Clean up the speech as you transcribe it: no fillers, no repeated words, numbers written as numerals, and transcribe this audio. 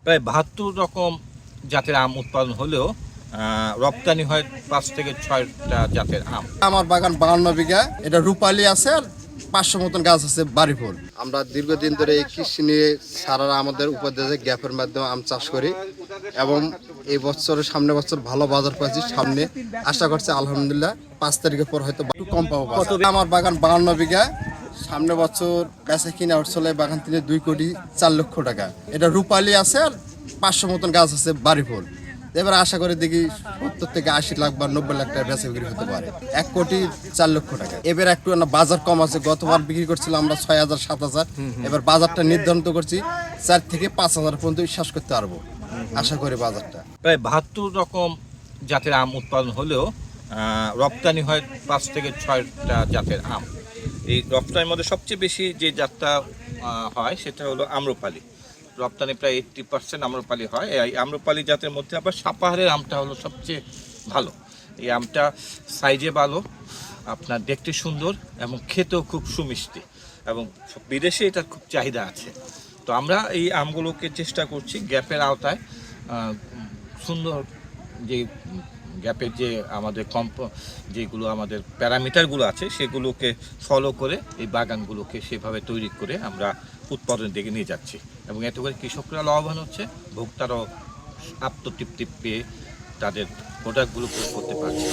প্রায় ৭২ রকম জাতের আম উৎপাদন হলেও রপ্তানি হয় ৫ থেকে ৬টা জাতের আম। আমার বাগান ৫২ বিঘা, এটা রূপালী আছে আর ৫০০ মতন গাছ আছে বাড়ি ফুল। আমরা দীর্ঘদিন ধরে এই কৃষি নিয়ে সারারা আমাদের উপদেশে গ্যাপের মাধ্যমে আম চাষ করি এবং এই বছরের সামনে বছর ভালো বাজার পাচ্ছি। সামনে আশা করছি আলহামদুলিল্লাহ ৫ তারিখের পর হয়তো একটু কম পাবো। আমার বাগান ৫২ বিঘা, সামনে বছর বেচা কিনা উঠছিল বাগান থেকে ২,৪,০০,০০০ টাকা। এটা রূপালী আছে আর ৫০০ মতন গাছ আছে বাড়ি ফুল। এবার আশা করি দেখি ৭০ থেকে ৮০ লাখ বা ৯০ লাখ টাকা বেচা বিক্রি হতে পারে। ১,৪,০০,০০০ টাকা। এবার একটু বাজার কম আছে। গতবার বিক্রি করছিলাম আমরা ৬,০০০ ৭,০০০। এবার বাজারটা নির্ধারণ করছি ৪ থেকে ৫,০০০ পর্যন্ত বিশ্বাস করতে পারবো আশা করি বাজারটা। প্রায় ৭২ রকম জাতের আম উৎপাদন হলেও রপ্তানি হয় ৫ থেকে ৬টা জাতের আম। এই রপ্তানির মধ্যে সবচেয়ে বেশি যে জাতটা হয় সেটা হলো আম্রপালি। রপ্তানি প্রায় 80% আম্রপালি হয়। এই আম্রপালি জাতের মধ্যে আবার সাপাহারের আমটা হলো সবচেয়ে ভালো। এই আমটা সাইজে ভালো, আপনার দেখতে সুন্দর এবং খেতেও খুব সুমিষ্টি, এবং বিদেশে এটার খুব চাহিদা আছে। তো আমরা এই আমগুলোকে চেষ্টা করছি গ্যাপের আওতায় সুন্দর যে গ্যাপের যে আমাদের যেগুলো আমাদের প্যারামিটারগুলো আছে সেগুলোকে ফলো করে এই বাগানগুলোকে সেভাবে তৈরি করে আমরা উৎপাদনের দিকে নিয়ে যাচ্ছি, এবং এতে করে কৃষকরা লাভবান হচ্ছে, ভোক্তারাও আত্মতৃপ্তি পেয়ে তাদের প্রোডাক্টগুলো করতে পারছে।